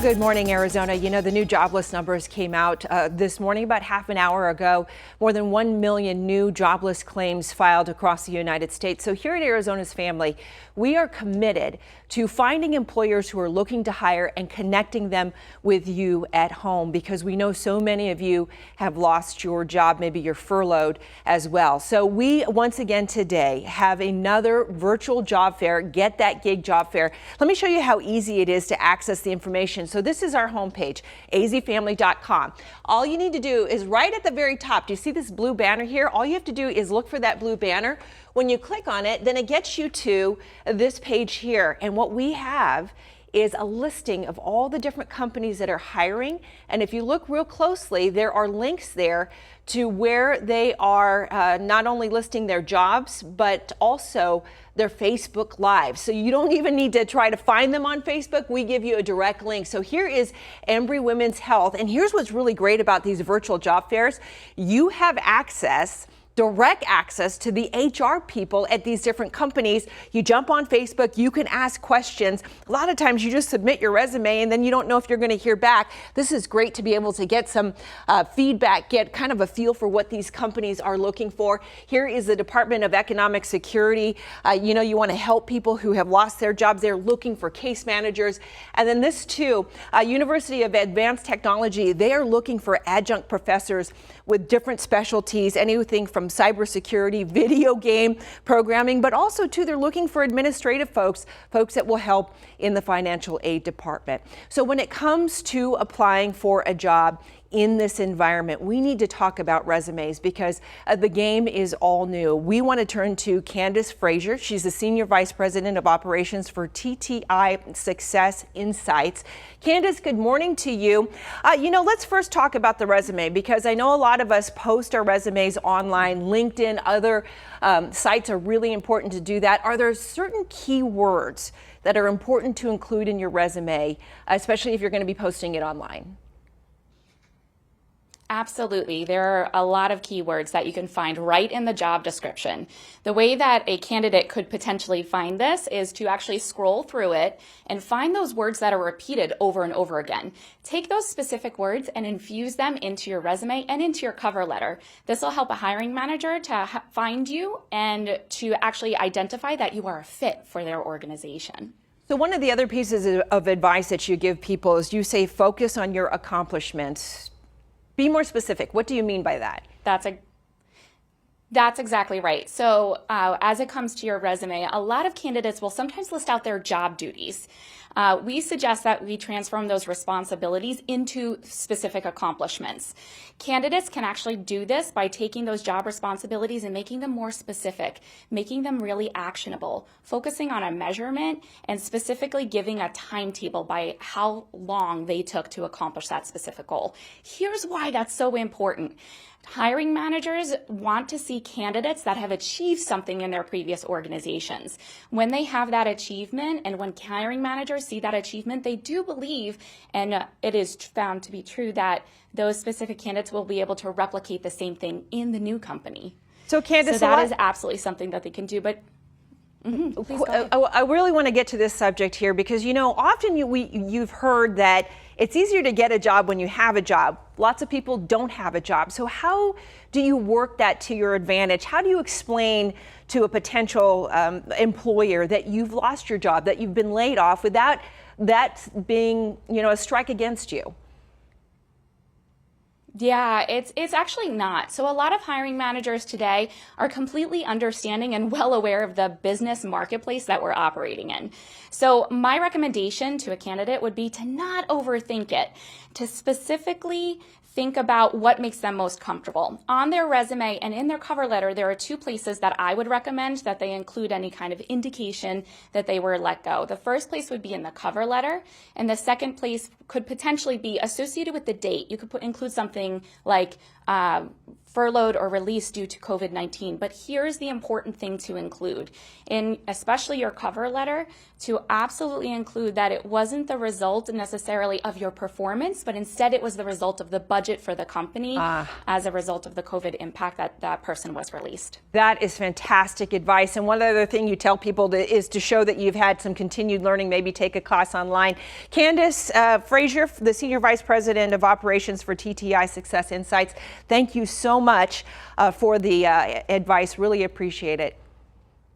Good morning, Arizona. You know, the new jobless numbers came out this morning about half an hour ago. More than 1 million new jobless claims filed across the United States. So here at Arizona's Family, we are committed to finding employers who are looking to hire and connecting them with you at home, because we know so many of you have lost your job, maybe you're furloughed as well. So we once again today have another virtual job fair, Get That Gig job fair. Let me show you how easy it is to access the information. So this is our homepage, azfamily.com. All you need to do is right at the very top. Do you see this blue banner here? All you have to do is look for that blue banner. When you click on it, then it gets you to this page here. And what we have is a listing of all the different companies that are hiring. And if you look real closely, there are links there to where they are not only listing their jobs, but also their Facebook Live. So you don't even need to try to find them on Facebook. We give you a direct link. So here is Embry Women's Health. And here's what's really great about these virtual job fairs. You have direct access to the HR people at these different companies. You jump on Facebook, you can ask questions. A lot of times you just submit your resume and then you don't know if you're going to hear back. This is great to be able to get some feedback, get kind of a feel for what these companies are looking for. Here is the Department of Economic Security. You want to help people who have lost their jobs. They're looking for case managers. And then this too, University of Advanced Technology, they are looking for adjunct professors with different specialties, anything from cybersecurity, video game programming, but also too, they're looking for administrative folks that will help in the financial aid department. So when it comes to applying for a job in this environment, we need to talk about resumes because the game is all new. We want to turn to Candace Frazier. She's the Senior Vice President of Operations for TTI Success Insights. Candace, good morning to you. Let's first talk about the resume, because I know a lot of us post our resumes online. LinkedIn, other sites are really important to do that. Are there certain keywords that are important to include in your resume, especially if you're going to be posting it online? Absolutely. There are a lot of keywords that you can find right in the job description. The way that a candidate could potentially find this is to actually scroll through it and find those words that are repeated over and over again. Take those specific words and infuse them into your resume and into your cover letter. This will help a hiring manager to find you and to actually identify that you are a fit for their organization. So one of the other pieces of advice that you give people is you say focus on your accomplishments. Be more specific. What do you mean by that? That's exactly right. So as it comes to your resume, a lot of candidates will sometimes list out their job duties. We suggest that we transform those responsibilities into specific accomplishments. Candidates can actually do this by taking those job responsibilities and making them more specific, making them really actionable, focusing on a measurement and specifically giving a timetable by how long they took to accomplish that specific goal. Here's why that's so important. Hiring managers want to see candidates that have achieved something in their previous organizations. When they have that achievement and when hiring managers see that achievement, they do believe, and it is found to be true, that those specific candidates will be able to replicate the same thing in the new company. So Candace, that is absolutely something that they can do. But I really want to get to this subject here because, often you've heard that it's easier to get a job when you have a job. Lots of people don't have a job. So how do you work that to your advantage? How do you explain to a potential employer that you've lost your job, that you've been laid off, without that being, a strike against you? Yeah, it's actually not. So a lot of hiring managers today are completely understanding and well aware of the business marketplace that we're operating in. So my recommendation to a candidate would be to not overthink it, to specifically think about what makes them most comfortable. On their resume and in their cover letter, there are two places that I would recommend that they include any kind of indication that they were let go. The first place would be in the cover letter, and the second place could potentially be associated with the date. You could include something like furloughed or released due to COVID-19. But here's the important thing to include, in especially your cover letter, to absolutely include that it wasn't the result necessarily of your performance, but instead it was the result of the budget for the company as a result of the COVID impact that that person was released. That is fantastic advice. And one other thing you tell people is to show that you've had some continued learning, maybe take a class online. Candace Frazier, the Senior Vice President of Operations for TTI Success Insights, thank you so much for the advice. Really appreciate it.